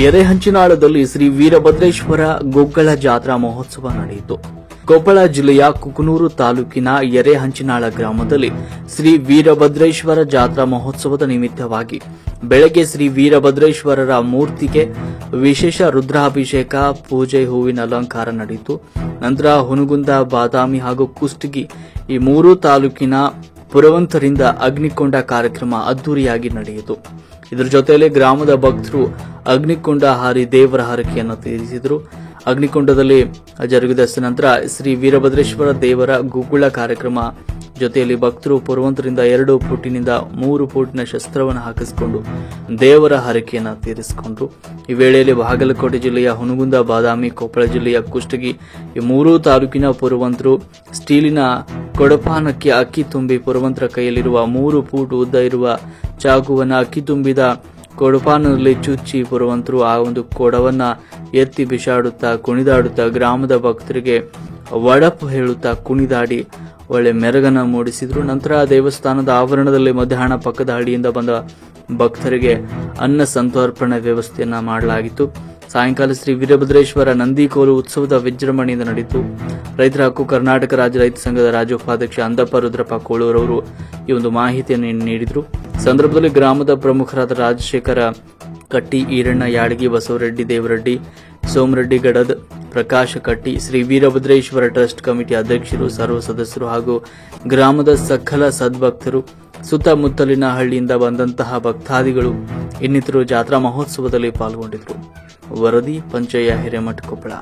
ಎರೆಹಂಚಿನಾಳದಲ್ಲಿ ಶ್ರೀ ವೀರಭದ್ರೇಶ್ವರ ಗೊಗ್ಗಳ ಜಾತ್ರಾ ಮಹೋತ್ಸವ ನಡೆಯಿತು. ಕೊಪ್ಪಳ ಜಿಲ್ಲೆಯ ಕುಕನೂರು ತಾಲೂಕಿನ ಎರೆಹಂಚಿನಾಳ ಗ್ರಾಮದಲ್ಲಿ ಶ್ರೀ ವೀರಭದ್ರೇಶ್ವರ ಜಾತ್ರಾ ಮಹೋತ್ಸವದ ನಿಮಿತ್ತವಾಗಿ ಬೆಳಗ್ಗೆ ಶ್ರೀ ವೀರಭದ್ರೇಶ್ವರರ ಮೂರ್ತಿಗೆ ವಿಶೇಷ ರುದ್ರಾಭಿಷೇಕ, ಪೂಜೆ, ಹೂವಿನ ಅಲಂಕಾರ ನಡೆಯಿತು. ನಂತರ ಹುನಗುಂದ, ಬಾದಾಮಿ ಹಾಗೂ ಕುಷ್ಟಗಿ ಈ ಮೂರೂ ತಾಲೂಕಿನ ಪುರವಂತರಿಂದ ಅಗ್ನಿಕೊಂಡ ಕಾರ್ಯಕ್ರಮ ಅದ್ದೂರಿಯಾಗಿ ನಡೆಯಿತು. ಇದರ ಜೊತೆಯಲ್ಲಿ ಗ್ರಾಮದ ಭಕ್ತರು ಅಗ್ನಿಕೊಂಡ ಹಾರಿ ದೇವರ ಹರಕೆಯನ್ನು ತೀರಿಸಿದರು. ಅಗ್ನಿಕೊಂಡದಲ್ಲಿ ಜರುಗಿದ ನಂತರ ಶ್ರೀ ವೀರಭದ್ರೇಶ್ವರ ದೇವರ ಗುಗ್ಗುಳ ಕಾರ್ಯಕ್ರಮ ಜೊತೆಯಲ್ಲಿ ಭಕ್ತರು ಪುರವಂತರಿಂದ 2 ಫೂಟಿನಿಂದ 3 ಫೂಟಿನ ಶಸ್ತ್ರವನ್ನು ಹಾಕಿಸಿಕೊಂಡು ದೇವರ ಹರಕೆಯನ್ನು ತೀರಿಸಿಕೊಂಡರು. ಈ ವೇಳೆಯಲ್ಲಿ ಬಾಗಲಕೋಟೆ ಜಿಲ್ಲೆಯ ಹುನಗುಂದ, ಬಾದಾಮಿ, ಕೊಪ್ಪಳ ಜಿಲ್ಲೆಯ ಕುಷ್ಟಗಿ ಈ ಮೂರೂ ತಾಲೂಕಿನ ಪುರವಂತರು ಸ್ಟೀಲಿನ ಕೊಡಪಾನಕ್ಕೆ ಅಕ್ಕಿ ತುಂಬಿ ಪುರವಂತರ ಕೈಯಲ್ಲಿರುವ 3 ಫೂಟ್ ಉದ್ದ ಇರುವ ಚಾಕುವನ್ನು ಅಕ್ಕಿ ತುಂಬಿದ ಕೊಡಪಾನದಲ್ಲಿ ಚುಚ್ಚಿ ಪುರವಂತರು ಆ ಒಂದು ಕೊಡವನ್ನ ಎತ್ತಿ ಬಿಸಾಡುತ್ತಾ ಕುಣಿದಾಡುತ್ತಾ ಗ್ರಾಮದ ಭಕ್ತರಿಗೆ ವಡಪು ಹೇಳುತ್ತಾ ಕುಣಿದಾಡಿ ಒಳ್ಳೆ ಮೆರಗನ್ನು ಮೂಡಿಸಿದ್ರು. ನಂತರ ದೇವಸ್ಥಾನದ ಆವರಣದಲ್ಲಿ ಮಧ್ಯಾಹ್ನ ಪಕ್ಕದ ಹಳ್ಳಿಯಿಂದ ಬಂದ ಭಕ್ತರಿಗೆ ಅನ್ನ ಸಂತರ್ಪಣೆ ವ್ಯವಸ್ಥೆಯನ್ನ ಮಾಡಲಾಗಿತ್ತು. ಸಾಯಂಕಾಲ ಶ್ರೀ ವೀರಭದ್ರೇಶ್ವರ ನಂದಿಕೋಲು ಉತ್ಸವದ ವಿಜೃಂಭಣೆಯಿಂದ ನಡೆಯಿತು. ರೈತರ ಹಕ್ಕು ಕರ್ನಾಟಕ ರಾಜ್ಯ ರೈತ ಸಂಘದ ರಾಜ್ಯ ಉಪಾಧ್ಯಕ್ಷ ಅಂದಪ್ಪ ರುದ್ರಪ್ಪ ಕೋಳೂರವರು ಈ ಒಂದು ಮಾಹಿತಿಯನ್ನು ನೀಡಿದರು. ಸಂದರ್ಭದಲ್ಲಿ ಗ್ರಾಮದ ಪ್ರಮುಖರಾದ ರಾಜಶೇಖರ ಕಟ್ಟಿ, ಈರಣ್ಣ ಯಾಡಗಿ, ಬಸವರೆಡ್ಡಿ, ದೇವರೆಡ್ಡಿ, ಸೋಮರೆಡ್ಡಿ ಗಡದ್, ಪ್ರಕಾಶ ಕಟ್ಟಿ, ಶ್ರೀ ವೀರಭದ್ರೇಶ್ವರ ಟ್ರಸ್ಟ್ ಕಮಿಟಿ ಅಧ್ಯಕ್ಷರು, ಸರ್ವ ಸದಸ್ಯರು ಹಾಗೂ ಗ್ರಾಮದ ಸಕಲ ಸದ್ಭಕ್ತರು, ಸುತ್ತಮುತ್ತಲಿನ ಹಳ್ಳಿಯಿಂದ ಬಂದಂತಹ ಭಕ್ತಾದಿಗಳು ಇನ್ನಿತರು ಜಾತ್ರಾ ಮಹೋತ್ಸವದಲ್ಲಿ ಪಾಲ್ಗೊಂಡಿದ್ದರು. ವರದಿ ಪಂಚಯ್ಯ ಹಿರೇಮಠ, ಕೊಪ್ಪಳ.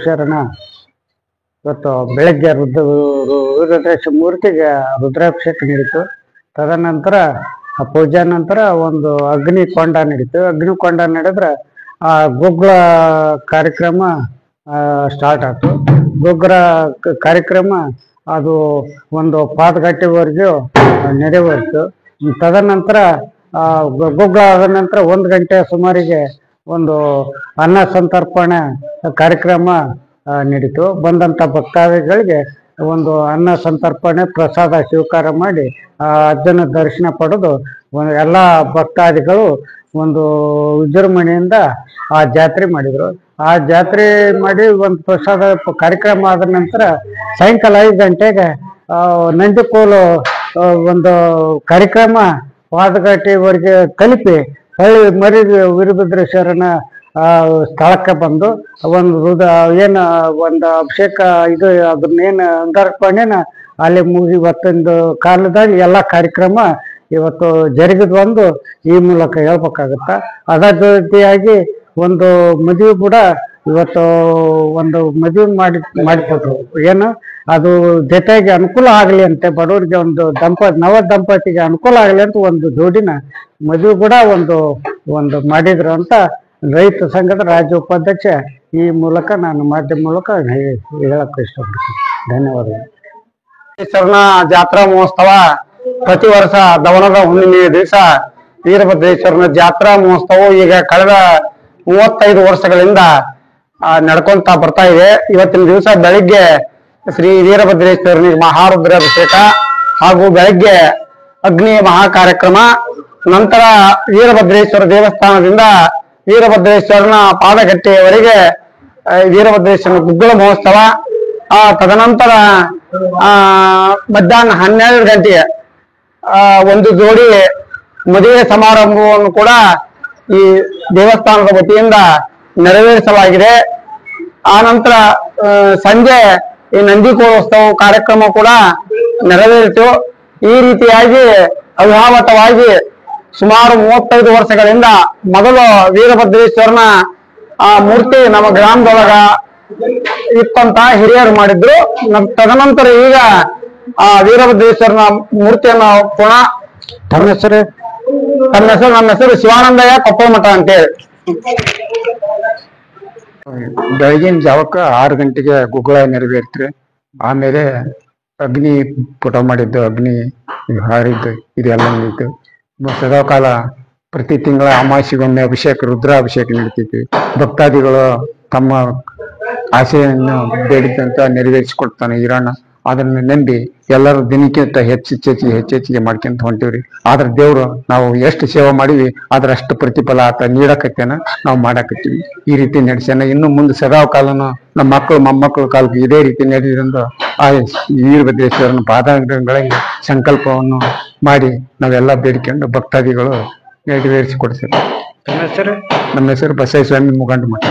ಶರಣ ಇವತ್ತು ಬೆಳಗ್ಗೆ ರುದ್ರೇಶ ಮೂರ್ತಿಗೆ ರುದ್ರಾಭಿಷೇಕ ನಡೀತು. ತದನಂತರ ಪೂಜಾ ನಂತರ ಒಂದು ಅಗ್ನಿಕೊಂಡ ನಡೀತು. ಅಗ್ನಿಕೊಂಡ ನಡೆದ್ರೆ ಆ ಗುಗ್ಗಳ ಕಾರ್ಯಕ್ರಮ ಸ್ಟಾರ್ಟ್ ಆಯ್ತು. ಗುಗ್ಗಳ ಕಾರ್ಯಕ್ರಮ ಅದು ಒಂದು ಪಾದಗಟ್ಟೆವರೆಗೂ ನೆರವೇರಿತು. ತದನಂತರ ಗುಗ್ಗಳ ಆದ ನಂತರ 1 ಗಂಟೆ ಸುಮಾರಿಗೆ ಒಂದು ಅನ್ನ ಸಂತರ್ಪಣೆ ಕಾರ್ಯಕ್ರಮ ನಡೀತು. ಬಂದಂತ ಭಕ್ತಾದಿಗಳಿಗೆ ಒಂದು ಅನ್ನ ಸಂತರ್ಪಣೆ ಪ್ರಸಾದ ಸ್ವೀಕಾರ ಮಾಡಿ ಅಜ್ಜನ ದರ್ಶನ ಪಡೆದು ಎಲ್ಲ ಭಕ್ತಾದಿಗಳು ಒಂದು ವಿಜೃಂಭಣೆಯಿಂದ ಆ ಜಾತ್ರೆ ಮಾಡಿದ್ರು. ಆ ಜಾತ್ರೆ ಮಾಡಿ ಒಂದು ಪ್ರಸಾದ ಕಾರ್ಯಕ್ರಮ ಆದ ನಂತರ ಸಾಯಂಕಾಲ 5 ಗಂಟೆಗೆ ನಂದಿಕೋಲು ಒಂದು ಕಾರ್ಯಕ್ರಮ ಪಾದಗಟ್ಟೆವರೆಗೆ ತಲುಪಿ ಹೊಳ್ಳಿ ಮರಿ ವೀರಭದ್ರೇಶ್ವರನ ಸ್ಥಳಕ್ಕೆ ಬಂದು ಏನು ಒಂದು ಅಭಿಷೇಕ ಇದು ಅದನ್ನೇನು ಅಂಗಾರ್ಪಣೆನ ಅಲ್ಲಿ ಮುಗಿ ಇವತ್ತೊಂದು ಕಾಲದಲ್ಲಿ ಎಲ್ಲ ಕಾರ್ಯಕ್ರಮ ಇವತ್ತು ಜರುಗಿದ್ ಒಂದು ಈ ಮೂಲಕ ಹೇಳ್ಬೇಕಾಗತ್ತ. ಅದರ ಜೊತೆಯಾಗಿ ಒಂದು ಮದುವೆ ಕೂಡ ಇವತ್ತು ಒಂದು ಮದುವೆ ಮಾಡಿಕೊಟ್ರು. ಏನು ಅದು ಜೊತೆಗೆ ಅನುಕೂಲ ಆಗಲಿ ಅಂತ ಬಡವರಿಗೆ ಒಂದು ನವ ದಂಪತಿಗೆ ಅನುಕೂಲ ಆಗಲಿ ಅಂತ ಒಂದು ಜೋಡಿನ ಮದುವೆ ಕೂಡ ಒಂದು ಮಾಡಿದ್ರು ಅಂತ ರೈತ ಸಂಘದ ರಾಜ್ಯ ಉಪಾಧ್ಯಕ್ಷ ಈ ಮೂಲಕ ನಾನು ಮಾಧ್ಯಮ ಮೂಲಕ ಹೇಳಕ್ ಇಷ್ಟಪಡ್ತೀನಿ. ಧನ್ಯವಾದಗಳು. ವೀರಭದ್ರೇಶ್ವರನ ಜಾತ್ರಾ ಮಹೋತ್ಸವ ಪ್ರತಿ ವರ್ಷ ದವನದ ಹುಣ್ಣಿಮೆ ದಿವಸ ವೀರಭದ್ರೇಶ್ವರನ ಜಾತ್ರಾ ಮಹೋತ್ಸವ ಈಗ ಕಳೆದ 35 ವರ್ಷಗಳಿಂದ ನಡ್ಕೊಂತ ಬರ್ತಾ ಇದೆ. ಇವತ್ತಿನ ದಿವಸ ಬೆಳಿಗ್ಗೆ ಶ್ರೀ ವೀರಭದ್ರೇಶ್ವರನಿಗೆ ಮಹಾರುದ್ರಾಭಿಷೇಕ ಹಾಗೂ ಬೆಳಗ್ಗೆ ಅಗ್ನಿ ಮಹಾ ಕಾರ್ಯಕ್ರಮ, ನಂತರ ವೀರಭದ್ರೇಶ್ವರ ದೇವಸ್ಥಾನದಿಂದ ವೀರಭದ್ರೇಶ್ವರನ ಪಾದಗಟ್ಟೆಯವರೆಗೆ ವೀರಭದ್ರೇಶ್ವರನ ಗುಗ್ಗಳ ಮಹೋತ್ಸವ, ತದನಂತರ ಮಧ್ಯಾಹ್ನ 12 ಗಂಟೆಗೆ ಒಂದು ಜೋಡಿ ಮದುವೆ ಸಮಾರಂಭವನ್ನು ಕೂಡ ಈ ದೇವಸ್ಥಾನದ ವತಿಯಿಂದ ನೆರವೇರಿಸಲಾಗಿದೆ. ಆ ನಂತರ ಸಂಜೆ ಈ ನಂದಿಕೋಲೋತ್ಸವ ಕಾರ್ಯಕ್ರಮ ಕೂಡ ನೆರವೇರಿತು. ಈ ರೀತಿಯಾಗಿ ಅವ್ಯಾವತವಾಗಿ ಸುಮಾರು 35 ವರ್ಷಗಳಿಂದ ಮೊದಲು ವೀರಭದ್ರೇಶ್ವರನ ಮೂರ್ತಿ ನಮ್ಮ ಗ್ರಾಮದೊಳಗ ಇತ್ತಂತ ಹಿರಿಯರು ಮಾಡಿದ್ರು. ತದನಂತರ ಈಗ ವೀರಭದ್ರೇಶ್ವರನ ಮೂರ್ತಿಯನ್ನ ಪುನಃ ನಮ್ಮ ಹೆಸರು ಶಿವಾನಂದಯ್ಯ ಕೊಪ್ಪಮಠ ಅಂತೇಳಿ. ಬೆಳಗಿನ ಜಾವಕ್ಕ 6 ಗಂಟೆಗೆ ಗುಗ್ಗಳ ನೆರವೇರ್ತ್ರಿ. ಆಮೇಲೆ ಅಗ್ನಿ ಪುಟ ಮಾಡಿದ್ದು, ಅಗ್ನಿ ಹಾರಿದ್ದು ಇದೆಲ್ಲ ನಡೀತು. ಸದಾಕಾಲ ಪ್ರತಿ ತಿಂಗಳ ಅಮಾವಾಸ್ಯೆಗೊಮ್ಮೆ ಅಭಿಷೇಕ, ರುದ್ರಾಭಿಷೇಕ ನಡೀತೈತಿ. ಭಕ್ತಾದಿಗಳು ತಮ್ಮ ಆಸೆಯನ್ನು ಬೇಡಿದಂತ ನೆರವೇರಿಸಿಕೊಡ್ತಾನೆ ಈರಣ್ಣ. ಅದನ್ನ ನಂಬಿ ಎಲ್ಲರೂ ದಿನಕ್ಕಿಂತ ಹೆಚ್ಚೆಚ್ಚಿಗೆ ಮಾಡ್ಕೊಂತ ಹೊಂಟಿವ್ರಿ. ಆದ್ರ ದೇವ್ರು ನಾವು ಎಷ್ಟು ಸೇವೆ ಮಾಡಿವಿ ಅದ್ರಷ್ಟು ಪ್ರತಿಫಲ ಆತ ನೀಡಕತ್ತೇನ ನಾವು ಮಾಡಾಕತ್ತೀವಿ. ಈ ರೀತಿ ನಡೆಸ್ಯಾನ. ಇನ್ನು ಮುಂದೆ ಸದಾ ಕಾಲನು ನಮ್ಮ ಮಕ್ಕಳು ಮೊಮ್ಮಕ್ಕಳ ಕಾಲಕ್ಕೆ ಇದೇ ರೀತಿ ನಡೆದ್ರಿಂದ ಆ ವೀರಭದ್ರೇಶ್ವರನ ಪಾದಗಳಲ್ಲಿ ಸಂಕಲ್ಪವನ್ನು ಮಾಡಿ ನಾವೆಲ್ಲ ಬೇಡಿಕೊಂಡು ಭಕ್ತಾದಿಗಳು ನೆರವೇರಿಸಿಕೊಡ್ತಾರೆ. ನಮ್ಮ ಹೆಸರು ಬಸವಸ್ವಾಮಿ ಮುಗಂಡ ಮಠ.